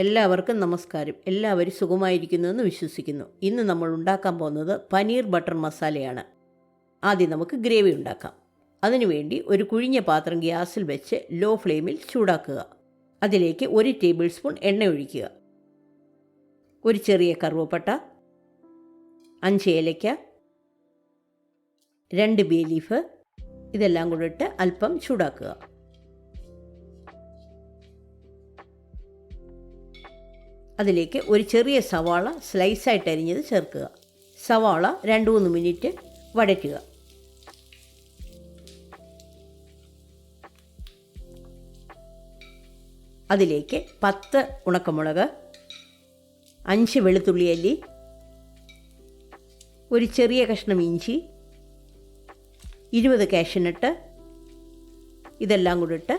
എല്ലാവർക്കും നമസ്കാരം. എല്ലാവരും സുഖമായിരിക്കുന്നുവെന്ന് വിശ്വസിക്കുന്നു. ഇന്ന് നമ്മൾ ഉണ്ടാക്കാൻ പോകുന്നത് പനീർ ബട്ടർ മസാലയാണ്. ആദ്യം നമുക്ക് ഗ്രേവി ഉണ്ടാക്കാം. അതിനുവേണ്ടി ഒരു കുഴിഞ്ഞ പാത്രം ഗ്യാസിൽ വെച്ച് ലോ ഫ്ലെയിമിൽ ചൂടാക്കുക. അതിലേക്ക് 1 ടേബിൾ സ്പൂൺ എണ്ണ ഒഴിക്കുക. ഒരു ചെറിയ കറുവപ്പട്ട, 5 ഏലയ്ക്ക, 2 ബേ ലീഫ്, ഇതെല്ലാം കൂടി ഇട്ട് അല്പം ചൂടാക്കുക. അതിലേക്ക് ഒരു ചെറിയ സവാള സ്ലൈസായിട്ട് അരിഞ്ഞത് ചേർക്കുക. സവാള 2-3 മിനിറ്റ് വഴറ്റുക. അതിലേക്ക് 10 ഉണക്കമുളക്, 5 വെളുത്തുള്ളി അല്ലി, ഒരു ചെറിയ കഷ്ണം ഇഞ്ചി, 20 കാഷ്യൂനട്ട്, ഇതെല്ലാം കൂടി ഇട്ട്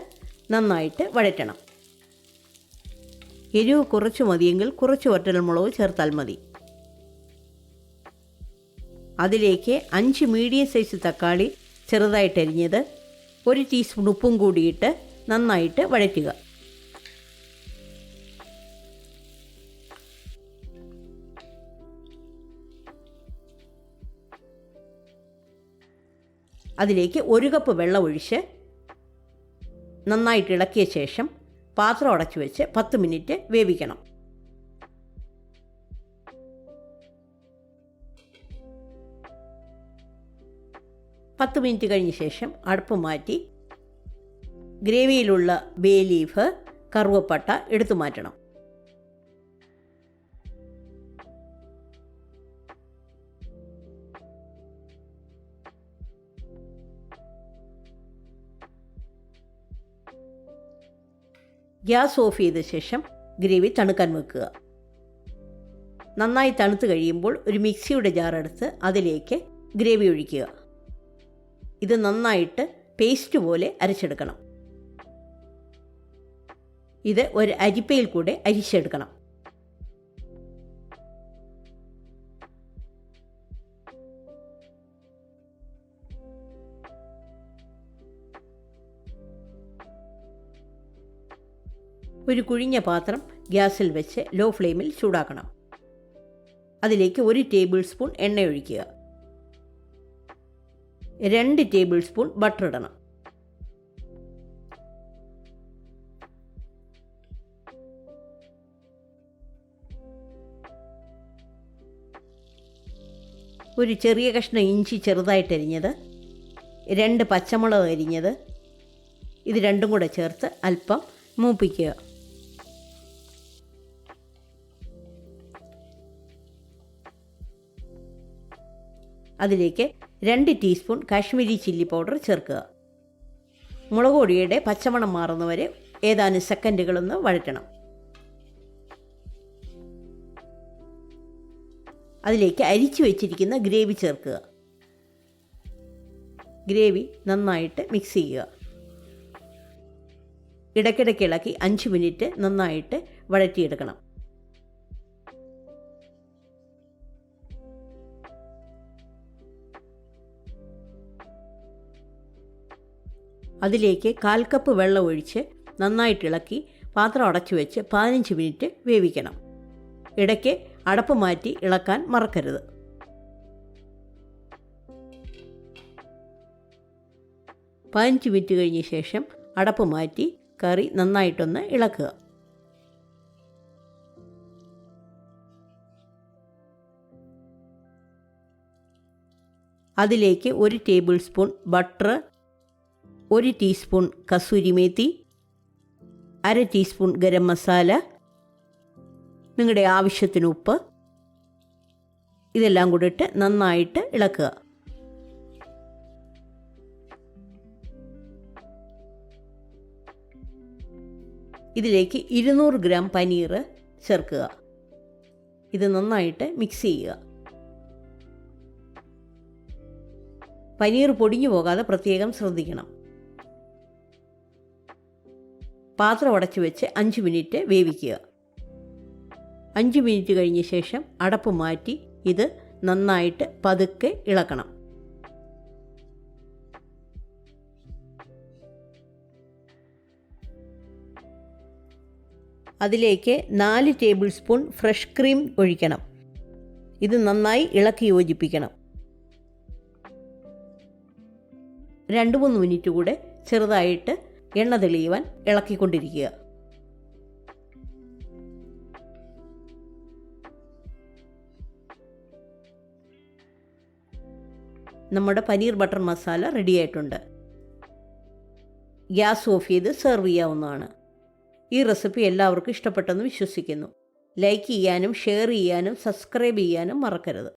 നന്നായിട്ട് വഴറ്റണം. എരിവ് കുറച്ച് മതിയെങ്കിൽ കുറച്ച് വറ്റൽമുളക് ചേർത്താൽ മതി. അതിലേക്ക് 5 മീഡിയം സൈസ് തക്കാളി ചെറുതായിട്ട് അരിഞ്ഞത്, 1 ടീസ്പൂൺ ഉപ്പും കൂടിയിട്ട് നന്നായിട്ട് വഴറ്റുക. അതിലേക്ക് 1 കപ്പ് വെള്ളം ഒഴിച്ച് നന്നായിട്ട് ഇളക്കിയ ശേഷം പാത്രം അടച്ചു വെച്ച് 10 മിനിറ്റ് വേവിക്കണം. പത്ത് മിനിറ്റ് കഴിഞ്ഞ ശേഷം അടുപ്പ് മാറ്റി ഗ്രേവിയിലുള്ള ബേ ലീഫ്, കറുവപ്പട്ട എടുത്തു മാറ്റണം. ഗ്യാസ് ഓഫ് ചെയ്ത ശേഷം ഗ്രേവി തണുക്കാൻ വെക്കുക. നന്നായി തണുത്ത് കഴിയുമ്പോൾ ഒരു മിക്സിയുടെ ജാറെടുത്ത് അതിലേക്ക് ഗ്രേവി ഒഴിക്കുക. ഇത് നന്നായിട്ട് പേസ്റ്റ് പോലെ അരച്ചെടുക്കണം. ഇത് ഒരു അരിപ്പയിൽ കൂടെ അരിച്ചെടുക്കണം. ഒരു കുഴിഞ്ഞ പാത്രം ഗ്യാസിൽ വെച്ച് ലോ ഫ്ലെയിമിൽ ചൂടാക്കണം. അതിലേക്ക് 1 ടേബിൾ സ്പൂൺ എണ്ണ ഒഴിക്കുക. 2 ടേബിൾ സ്പൂൺ ബട്ടർ ഇടണം. ഒരു ചെറിയ കഷ്ണം ഇഞ്ചി ചെറുതായിട്ട് അരിഞ്ഞത്, 2 പച്ചമുളക് അരിഞ്ഞത്, ഇത് രണ്ടും കൂടെ ചേർത്ത് അല്പം മൂപ്പിക്കുക. അതിലേക്ക് 2 ടീസ്പൂൺ കാശ്മീരി ചില്ലി പൗഡർ ചേർക്കുക. മുളക് പൊടിയുടെ പച്ചമണം മാറുന്നവരെ ഏതാനും സെക്കൻഡുകളൊന്ന് വഴറ്റണം. അതിലേക്ക് അരിച്ചു വെച്ചിരിക്കുന്ന ഗ്രേവി ചേർക്കുക. ഗ്രേവി നന്നായിട്ട് മിക്സ് ചെയ്യുക. ഇടയ്ക്കിടയ്ക്ക് ഇളക്കി 5 മിനിറ്റ് നന്നായിട്ട് വഴറ്റിയെടുക്കണം. അതിലേക്ക് 1/4 കപ്പ് വെള്ളം ഒഴിച്ച് നന്നായിട്ട് ഇളക്കി പാത്രം അടച്ചു വെച്ച് 15 മിനിറ്റ് വേവിക്കണം. ഇടയ്ക്ക് അടപ്പ് മാറ്റി ഇളക്കാൻ മറക്കരുത്. പതിനഞ്ച് മിനിറ്റ് കഴിഞ്ഞ ശേഷം അടപ്പ് മാറ്റി കറി നന്നായിട്ടൊന്ന് ഇളക്കുക. അതിലേക്ക് 1 table spoon butter, 1 teaspoon kasuri methi, 1/2 teaspoon garam masala, നിങ്ങളുടെ ആവശ്യത്തിന് ഉപ്പ്, ഇതെല്ലാം കൂടി ഇട്ട് നന്നായിട്ട് ഇളക്കുക. ഇതിലേക്ക് 200 ഗ്രാം പനീർ ചേർക്കുക. ഇത് നന്നായിട്ട് മിക്സ് ചെയ്യുക. പനീർ പൊടിഞ്ഞു പോകാതെ പ്രത്യേകം ശ്രദ്ധിക്കണം. പാത്രം അടച്ചു വെച്ച് 5 മിനിറ്റ് വേവിക്കുക. 5 മിനിറ്റ് കഴിഞ്ഞ ശേഷം അടപ്പ് മാറ്റി ഇത് നന്നായിട്ട് പതുക്കെ ഇളക്കണം. അതിലേക്ക് 4 ടേബിൾ സ്പൂൺ ഫ്രഷ് ക്രീം ഒഴിക്കണം. ഇത് നന്നായി ഇളക്കി യോജിപ്പിക്കണം. 2-3 മിനിറ്റ് കൂടെ ചെറുതായിട്ട് എണ്ണ തെളിയുവാൻ ഇളക്കിക്കൊണ്ടിരിക്കുക. നമ്മുടെ പനീർ ബട്ടർ മസാല റെഡിയായിട്ടുണ്ട്. ഗ്യാസ് ഓഫ് ചെയ്ത് സെർവ് ചെയ്യാവുന്നതാണ്. ഈ റെസിപ്പി എല്ലാവർക്കും ഇഷ്ടപ്പെട്ടെന്ന് വിശ്വസിക്കുന്നു. ലൈക്ക് ചെയ്യാനും ഷെയർ ചെയ്യാനും സബ്സ്ക്രൈബ് ചെയ്യാനും മറക്കരുത്.